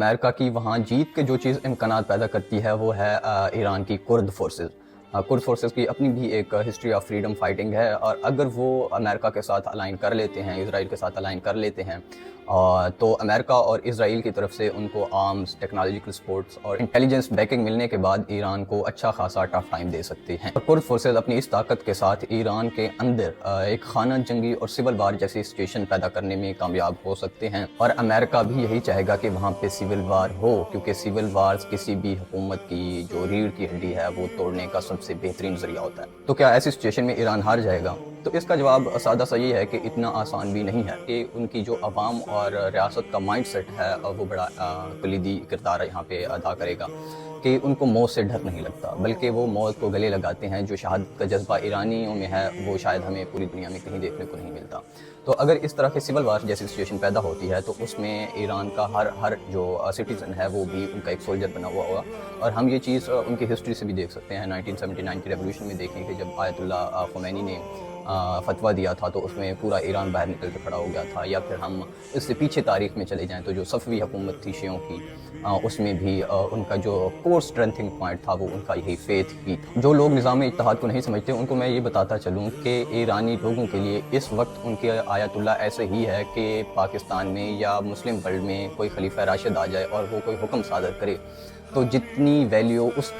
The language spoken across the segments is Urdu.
امریکہ کی وہاں جیت کے جو چیز امکانات پیدا کرتی ہے وہ ہے ایران کی کرد فورسز۔ کرد فورسز کی اپنی بھی ایک ہسٹری آف فریڈم فائٹنگ ہے، اور اگر وہ امریکہ کے ساتھ الائن کر لیتے ہیں، اسرائیل کے ساتھ الائن کر لیتے ہیں، تو امریکہ اور اسرائیل کی طرف سے ان کو آرمز، ٹیکنالوجیکل سپورٹس اور انٹیلیجنس بیکنگ ملنے کے بعد ایران کو اچھا خاصا ٹف ٹائم دے سکتے ہیں۔ اور کرد فورسز اپنی اس طاقت کے ساتھ ایران کے اندر ایک خانہ جنگی اور سول وار جیسی سچویشن پیدا کرنے میں کامیاب ہو سکتے ہیں، اور امریکہ بھی یہی چاہے گا کہ وہاں پہ سول وار ہو، کیونکہ سول وارز کسی بھی حکومت کی جو ریڑھ کی ہڈی ہے وہ توڑنے کا سب سے بہترین ذریعہ ہوتا ہے۔ تو کیا ایسی سچویشن میں ایران ہار جائے گا؟ تو اس کا جواب سادہ سا یہ ہے کہ اتنا آسان بھی نہیں ہے، کہ ان کی جو عوام اور ریاست کا مائنڈ سیٹ ہے وہ بڑا کلیدی کردار یہاں پہ ادا کرے گا، کہ ان کو موت سے ڈر نہیں لگتا، بلکہ وہ موت کو گلے لگاتے ہیں۔ جو شہادت کا جذبہ ایرانیوں میں ہے وہ شاید ہمیں پوری دنیا میں کہیں دیکھنے کو نہیں ملتا۔ تو اگر اس طرح کے سول وار جیسی سچویشن پیدا ہوتی ہے تو اس میں ایران کا ہر جو سٹیزن ہے وہ بھی ان کا ایک سولجر بنا ہوا ہوگا، اور ہم یہ چیز ان کی ہسٹری سے بھی دیکھ سکتے ہیں۔ 1979 کی ریولوشن میں دیکھیں کہ جب آیت اللہ خمینی نے فتویٰ دیا تھا تو اس میں پورا ایران باہر نکل کے کھڑا ہو گیا تھا، یا پھر ہم اس سے پیچھے تاریخ میں چلے جائیں تو جو صفوی حکومت تھی شیعوں کی، اس میں بھی ان کا جو کور اسٹرینتھنگ پوائنٹ تھا وہ ان کا یہی فیتھ ہی تھا۔ جو لوگ نظام اتحاد کو نہیں سمجھتے ان کو میں یہ بتاتا چلوں کہ ایرانی لوگوں کے لیے اس وقت ان کے آیت اللہ ایسے ہی ہے کہ پاکستان میں یا مسلم ورلڈ میں کوئی خلیفہ راشد آ جائے اور وہ کوئی حکم صادر کرے تو جتنی ویلیو اس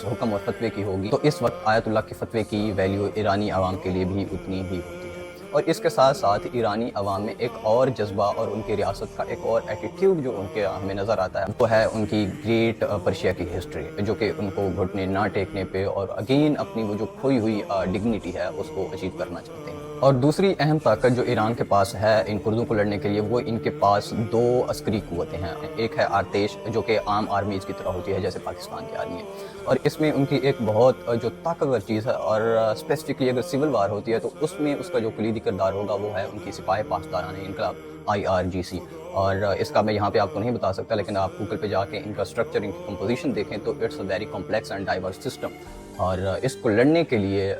حکم اور فتوے کی ہوگی، تو اس وقت آیت اللہ کے فتوے کی ویلیو ایرانی عوام کے لیے بھی اتنی ہی ہوتی ہے۔ اور اس کے ساتھ ساتھ ایرانی عوام میں ایک اور جذبہ اور ان کی ریاست کا ایک اور ایٹیٹیوڈ جو ان کے ہمیں نظر آتا ہے وہ ہے ان کی گریٹ پرشیا کی ہسٹری، جو کہ ان کو گھٹنے نہ ٹیکنے پہ اور اگین اپنی وہ جو کھوئی ہوئی ڈگنیٹی ہے اس کو اچیو کرنا چاہتے ہیں۔ اور دوسری اہم طاقت جو ایران کے پاس ہے ان کردوں کو لڑنے کے لیے، وہ ان کے پاس دو عسکری قوتیں ہیں۔ ایک ہے آرتیش، جو کہ عام آرمیز کی طرح ہوتی ہے جیسے پاکستان کی آرمی ہے، اور اس میں ان کی ایک بہت جو طاقتور چیز ہے، اور اسپیسیفکلی اگر سول وار ہوتی ہے تو اس میں اس کا جو کلیدی کردار ہوگا وہ ہے ان کی سپاہ پاسداران انقلاب IRGC۔ اور اس کا میں یہاں پہ آپ کو نہیں بتا سکتا، لیکن آپ گوگل پہ جا کے ان کا اسٹرکچر، ان کی کمپوزیشن دیکھیں تو it's a very complex and diverse system. اور اس کو لڑنے کے لیے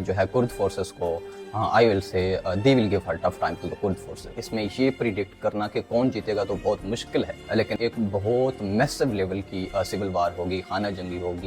جو ہے کرد فورسز کو I will say they will give a tough time to the Kurd forces۔ اس میں یہ پریڈکٹ کرنا کہ کون جیتے گا تو بہت مشکل ہے، لیکن ایک بہت میسو لیول کی سول وار ہوگی، خانہ جنگی ہوگی۔